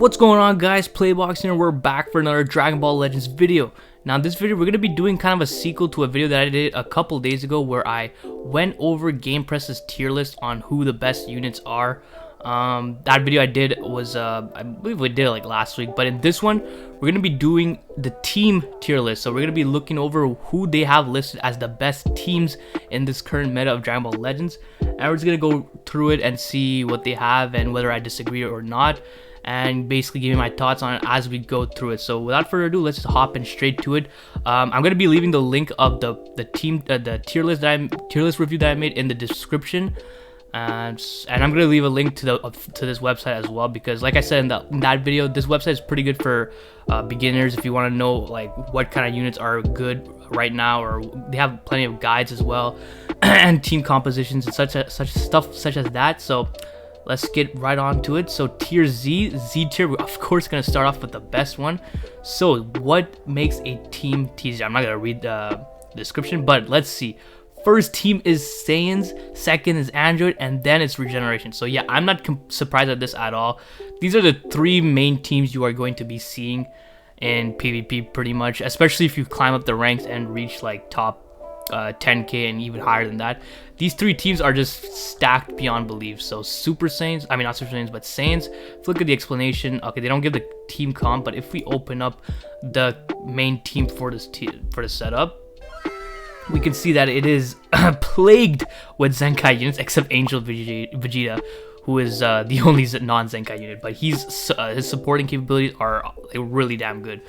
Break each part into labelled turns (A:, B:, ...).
A: What's going on, guys? Playbox here. We're back for another Dragon Ball Legends video. Now in this video we're going to be doing kind of a sequel to a video that I did a couple days ago where I went over GamePress's tier list on who the best units are. That video I did was I believe we did it like last week, but in this one we're going to be doing the team tier list. So we're going to be looking over who they have listed as the best teams in this current meta of Dragon Ball Legends, and we're just going to go through it and see what they have and whether I disagree or not, and basically give me my thoughts on it as we go through it. So without further ado, let's just hop in straight to it. I'm going to be leaving the link of the tier list review that I made in the description, and I'm going to leave a link to this website as well, because like I said in that video, this website is pretty good for beginners if you want to know like what kind of units are good right now, or they have plenty of guides as well and team compositions and such as that. So let's get right on to it. So tier Z tier, we're of course going to start off with the best one. So what makes a team TZ? I'm not going to read the description, but let's see. First team is Saiyans, second is Android, and then it's Regeneration. So yeah, I'm not surprised at this at all. These are the three main teams you are going to be seeing in PvP pretty much, especially if you climb up the ranks and reach like top 10k and even higher than that. These three teams are just stacked beyond belief. So Super Saiyans, I mean not Super Saiyans, but Saiyans, if you look at the explanation, okay, they don't give the team comp, but if we open up the main team for this setup, we can see that it is plagued with Zenkai units, except Angel Vegeta, who is the only non-Zenkai unit, but his supporting capabilities are really damn good.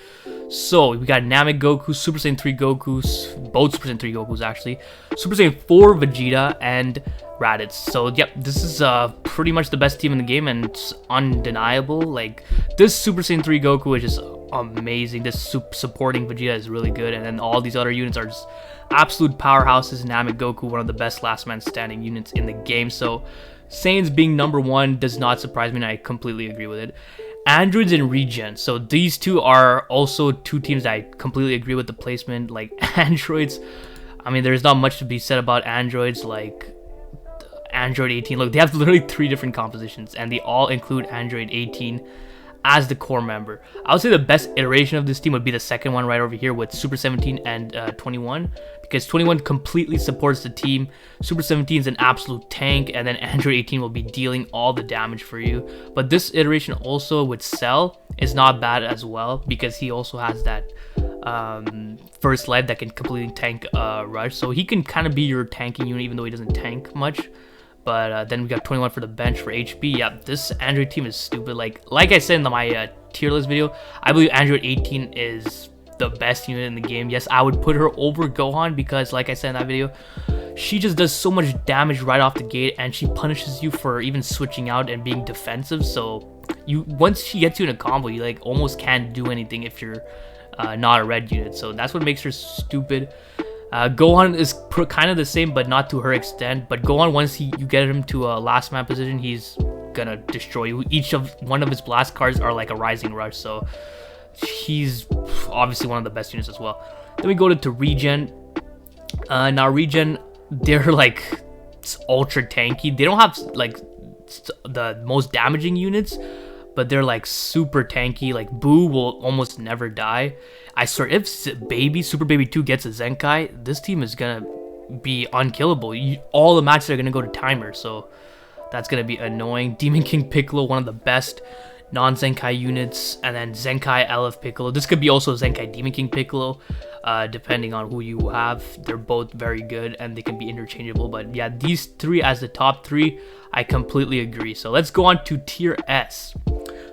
A: So we got Namek Goku, Super Saiyan 3 Goku, both Super Saiyan 3 Gokus actually, Super Saiyan 4 Vegeta, and Raditz. So yep, this is pretty much the best team in the game, and it's undeniable. Like, this Super Saiyan 3 Goku is just amazing. This supporting Vegeta is really good, and then all these other units are just absolute powerhouses. Namek Goku, one of the best last man standing units in the game. So Saiyans being number one does not surprise me, and I completely agree with it. Androids and Regen, so these two are also two teams that I completely agree with the placement. Like, Androids, I mean, there's not much to be said about Androids. Like Android 18, look, they have literally three different compositions, and they all include Android 18 as the core member. I would say the best iteration of this team would be the second one right over here with Super 17 and 21, because 21 completely supports the team. Super 17 is an absolute tank, and then Android 18 will be dealing all the damage for you. But this iteration also with Cell is not bad as well, because he also has that first life that can completely tank Rush, so he can kind of be your tanking unit even though he doesn't tank much. But then we got 21 for the bench for HP. Yeah, this Android team is stupid. Like I said in my tier list video, I believe Android 18 is the best unit in the game. Yes, I would put her over Gohan, because like I said in that video, she just does so much damage right off the gate, and she punishes you for even switching out and being defensive. So once she gets you in a combo, you like almost can't do anything if you're not a red unit. So that's what makes her stupid. Gohan is kind of the same, but not to her extent. But Gohan, once you get him to a last man position, he's gonna destroy you. One of his blast cards are like a Rising Rush, so he's obviously one of the best units as well. Then we go to Regen. Now Regen, they're like ultra tanky. They don't have like the most damaging units, but they're like super tanky. Like Boo will almost never die. I swear, if Super Baby 2 gets a Zenkai, this team is gonna be unkillable. All the matches are gonna go to timer, so that's gonna be annoying. Demon King Piccolo, one of the best non-Zenkai units, and then Zenkai LF Piccolo. This could be also Zenkai Demon King Piccolo, depending on who you have. They're both very good, and they can be interchangeable. But yeah, these three as the top three, I completely agree. So let's go on to tier S.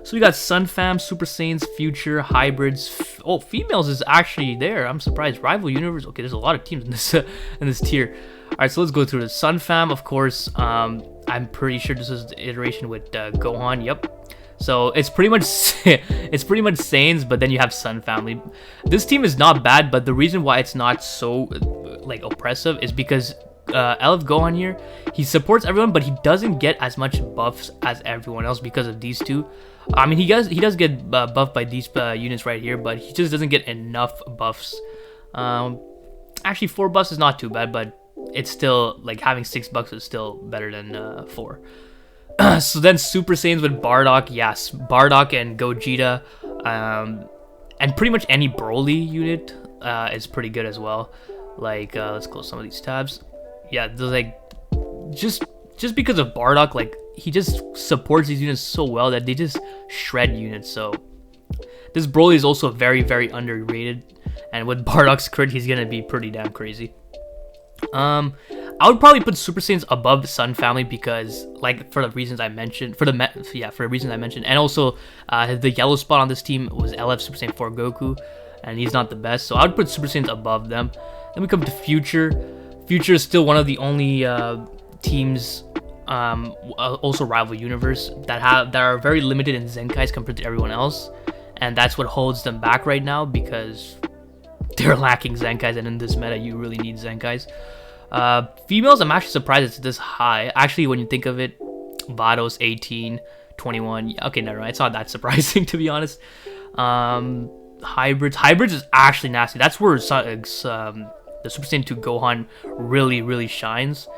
A: So we got Sun Fam, Super Saiyans, Future, Hybrids. Females is actually there. I'm surprised. Rival Universe. Okay, there's a lot of teams in this tier. All right, so let's go through the Sun Fam. Of course, I'm pretty sure this is the iteration with Gohan. Yep. So it's pretty much Saiyans, but then you have Sun Family. This team is not bad, but the reason why it's not so like oppressive is because LF Gohan here, he supports everyone, but he doesn't get as much buffs as everyone else because of these two. I mean, he does get buffed by these units right here, but he just doesn't get enough buffs. Actually, 4 buffs is not too bad, but it's still like having 6 bucks is still better than 4. So then Super Saiyans with Bardock, yes, Bardock and Gogeta, and pretty much any Broly unit is pretty good as well. Like let's close some of these tabs. Yeah, like just because of Bardock, like he just supports these units so well that they just shred units. So this Broly is also very, very underrated, and with Bardock's crit, he's gonna be pretty damn crazy. I would probably put Super Saiyans above the Sun family because, like, for the reasons I mentioned, for the reasons I mentioned, and also the yellow spot on this team was LF Super Saiyan 4 Goku, and he's not the best, so I would put Super Saiyans above them. Then we come to Future. Future is still one of the only teams, also Rival Universe, that are very limited in Zenkais compared to everyone else, and that's what holds them back right now because they're lacking Zenkais, and in this meta, you really need Zenkais. Females, I'm actually surprised it's this high. Actually, when you think of it, Vados 18, 21. Okay, never mind. It's not that surprising, to be honest. Hybrids is actually nasty. That's where the Super Saiyan 2 Gohan really, really shines.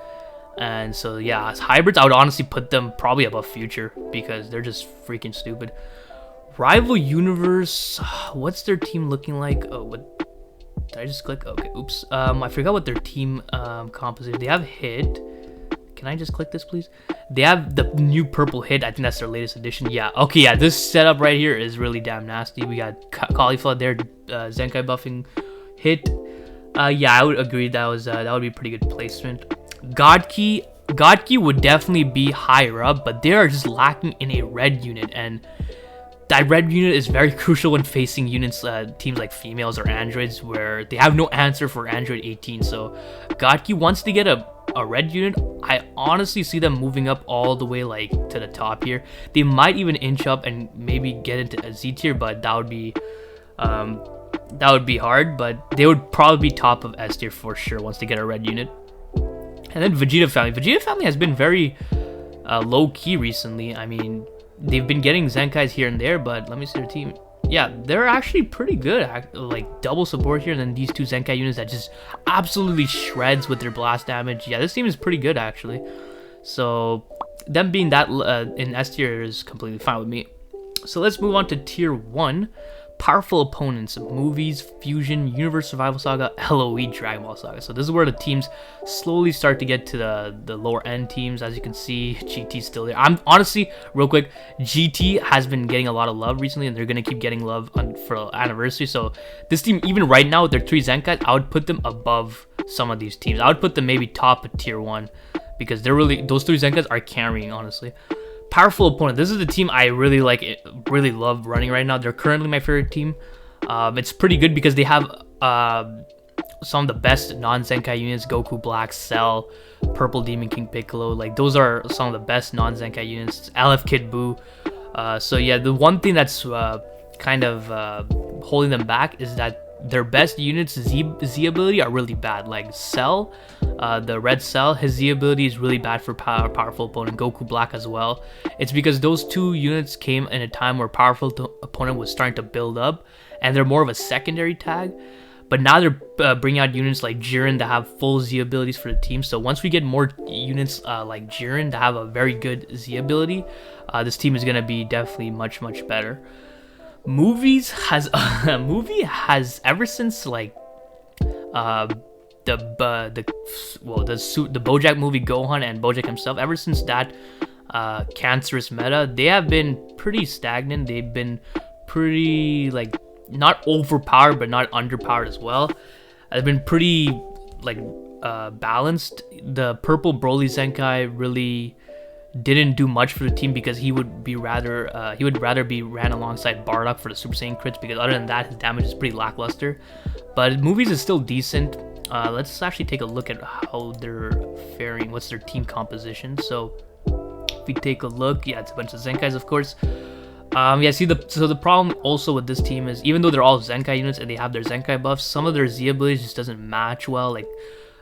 A: And so, yeah, as hybrids, I would honestly put them probably above Future because they're just freaking stupid. Rival Universe, what's their team looking like? Oh, what? Did I just click? Okay, oops. I forgot what their team composition. They have Hit. Can I just click this, please? They have the new purple Hit. I think that's their latest edition. Yeah. Okay. Yeah. This setup right here is really damn nasty. We got Cauliflower there, Zenkai buffing Hit. Yeah, I would agree. That would be a pretty good placement. God would definitely be higher up, but they are just lacking in a red unit, and that red unit is very crucial when facing units, teams like females or androids, where they have no answer for Android 18. So Godki wants to get a red unit. I honestly see them moving up all the way like to the top here. They might even inch up and maybe get into a Z tier, but that would be hard. But they would probably be top of S tier for sure once they get a red unit. And then Vegeta family. Vegeta family has been very low key recently. I mean, they've been getting Zenkais here and there, but let me see their team. Yeah, they're actually pretty good. Like double support here, and then these two Zenkai units that just absolutely shreds with their blast damage. Yeah, this team is pretty good actually. So them being that in S tier is completely fine with me. So let's move on to tier 1. Powerful opponents: Movies, Fusion, Universe Survival Saga, LOE, Dragon Ball Saga. So this is where the teams slowly start to get to the lower end teams. As you can see, GT's still there. I'm honestly, real quick, GT has been getting a lot of love recently, and they're gonna keep getting love for anniversary. So this team, even right now with their 3 Zenkais, I would put them above some of these teams. I would put them maybe top of tier 1 because they're really, those 3 Zenkais are carrying, honestly. Powerful opponent. This is the team I really like, really love running right now. They're currently my favorite team. It's pretty good because they have some of the best non-Zenkai units: Goku Black, Cell, Purple Demon King Piccolo. Like, those are some of the best non-Zenkai units. LF Kid Buu. So yeah, the one thing that's kind of holding them back is that their best units Z ability are really bad. Like Cell, the red Cell, his Z ability is really bad for powerful opponent. Goku Black as well. It's because those 2 units came in a time where powerful opponent was starting to build up, and they're more of a secondary tag. But now they're bringing out units like Jiren that have full Z abilities for the team. So once we get more units like Jiren that have a very good Z ability, this team is gonna be definitely much better. Movies has ever since like the BoJack movie Gohan and BoJack himself, ever since that cancerous meta, they have been pretty stagnant. They've been pretty, like, not overpowered but not underpowered as well. They've been pretty like balanced. The purple Broly Zenkai really didn't do much for the team because he would rather be ran alongside Bardock for the Super Saiyan crits, because other than that his damage is pretty lackluster. But Movies is still decent. Let's actually take a look at how they're faring. What's their team composition? So if we take a look, yeah, it's a bunch of Zenkais, of course. Yeah, see, the problem also with this team is, even though they're all Zenkai units and they have their Zenkai buffs, some of their Z abilities just doesn't match well. Like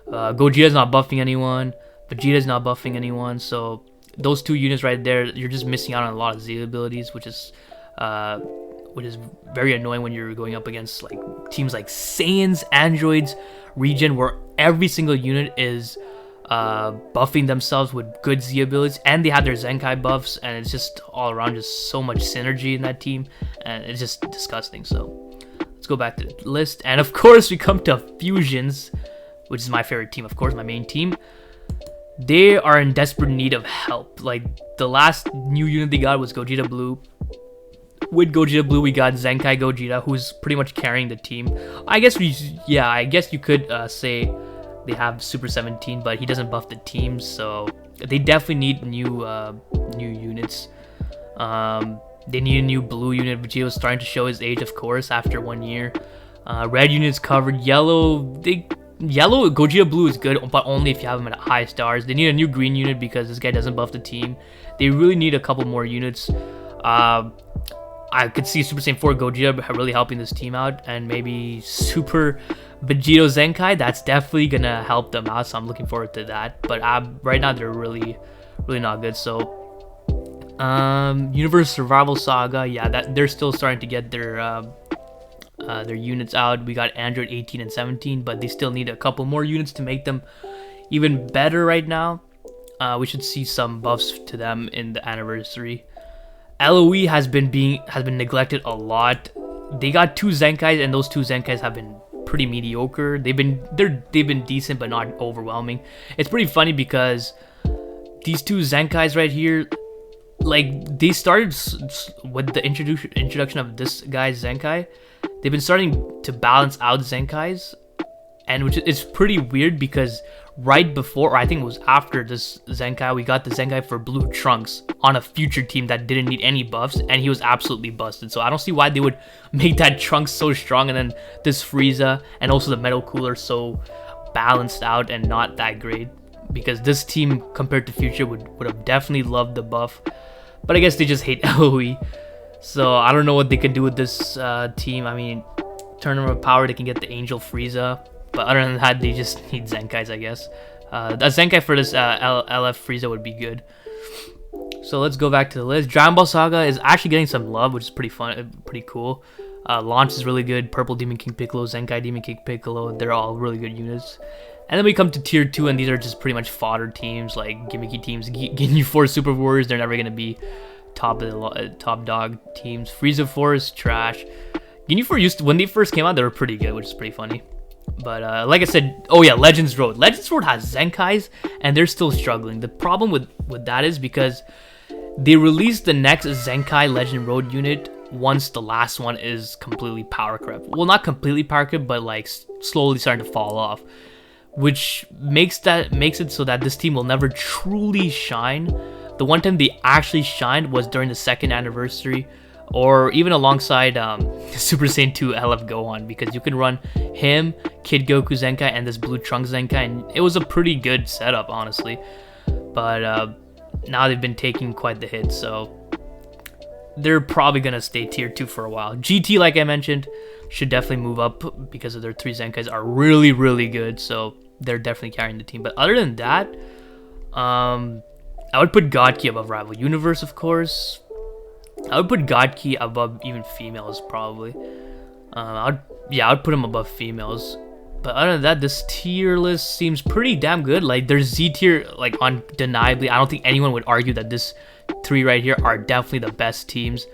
A: Gogeta's not buffing anyone, Vegeta's not buffing anyone, so those 2 units right there, you're just missing out on a lot of Z abilities, which is very annoying when you're going up against like teams like Saiyans, Androids, Regen, where every single unit is buffing themselves with good Z abilities, and they have their Zenkai buffs, and it's just all around just so much synergy in that team, and it's just disgusting. So let's go back to the list, and of course we come to Fusions, which is my favorite team, of course, my main team. They are in desperate need of help. Like, the last new unit they got was Gogeta Blue. With Gogeta Blue, we got Zenkai Gogeta, who's pretty much carrying the team. I guess you could say they have Super 17, but he doesn't buff the team, so they definitely need new units. They need a new blue unit. Vegeto's starting to show his age, of course, after 1 year. Red unit's covered. Yellow Gogeta Blue is good, but only if you have him at high stars. They need a new green unit because this guy doesn't buff the team. They really need a couple more units. I could see Super Saiyan 4 Gogeta really helping this team out, and maybe Super Vegito Zenkai. That's definitely gonna help them out, so I'm looking forward to that. But right now they're really not good. So Universe Survival Saga, yeah, that they're still starting to get their units out. We got Android 18 and 17, but they still need a couple more units to make them even better right now. We should see some buffs to them in the anniversary. LOE has been neglected a lot. They got 2 Zenkais, and those 2 Zenkais have been pretty mediocre. They've been decent, but not overwhelming. It's pretty funny because these 2 Zenkais right here, like, they started with the introduction of this guy's Zenkai. They've been starting to balance out Zenkais, and which is pretty weird because right before, or I think it was after this Zenkai, we got the Zenkai for Blue Trunks on a future team that didn't need any buffs, and he was absolutely busted. So I don't see why they would make that Trunks so strong, and then this Frieza and also the Metal Cooler so balanced out and not that great, because this team compared to Future would have definitely loved the buff, but I guess they just hate LOE. So I don't know what they could do with this team. I mean, Tournament of Power, they can get the Angel Frieza, but other than that, they just need Zenkais, I guess. A Zenkai for this LF Frieza would be good. So let's go back to the list. Dragon Ball Saga is actually getting some love, which is pretty fun, pretty cool. Launch is really good. Purple Demon King Piccolo, Zenkai Demon King Piccolo, they're all really good units. And then we come to tier 2, and these are just pretty much fodder teams, like gimmicky teams. Ginyu Force Super Warriors, they're never gonna be top dog teams. Frieza Force, trash. Ginyu Force when they first came out, they were pretty good, which is pretty funny. But like I said, oh yeah, Legends Road. Legends Road has Zenkais, and they're still struggling. The problem with that is because they released the next Zenkai Legend Road unit once the last one is completely power crept. Well, not completely power crept, but like slowly starting to fall off, which makes it so that this team will never truly shine. The one time they actually shined was during the 2nd anniversary, or even alongside Super Saiyan 2 LF Gohan, because you can run him, Kid Goku Zenkai, and this Blue Trunks Zenkai, and it was a pretty good setup, honestly. But now they've been taking quite the hit, so they're probably gonna stay tier 2 for a while. GT, like I mentioned, should definitely move up because of their 3 Zenkais are really good, so they're definitely carrying the team. But other than that, I would put God Key above Rival Universe, of course. I would put God Key above even females, probably. I would put him above females. But other than that, this tier list seems pretty damn good. Like, there's Z tier, like, undeniably. I don't think anyone would argue that this 3 right here are definitely the best teams.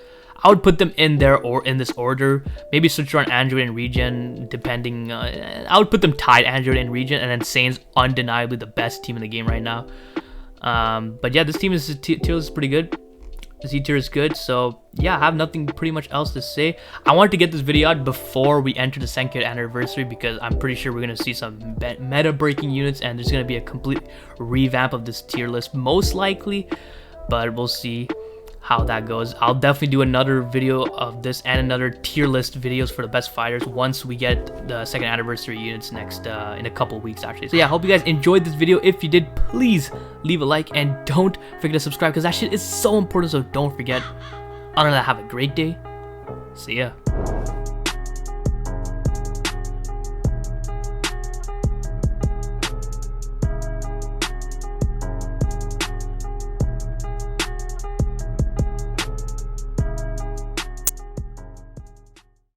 A: I would put them in there or in this order. Maybe switch around Android and Regen, depending. I would put them tied, Android and Regen, and then Saiyan's undeniably the best team in the game right now. But yeah, this tier list is pretty good. Z tier is good, so yeah, I have nothing pretty much else to say. I wanted to get this video out before we enter the 2nd anniversary because I'm pretty sure we're going to see some meta breaking units, and there's going to be a complete revamp of this tier list, most likely, but we'll see how that goes. I'll definitely do another video of this and another tier list videos for the best fighters once we get the 2nd anniversary units next in a couple weeks, actually. So yeah, I hope you guys enjoyed this video. If you did, please leave a like and don't forget to subscribe because that shit is so important, so don't forget. Other than that, have a great day. See ya.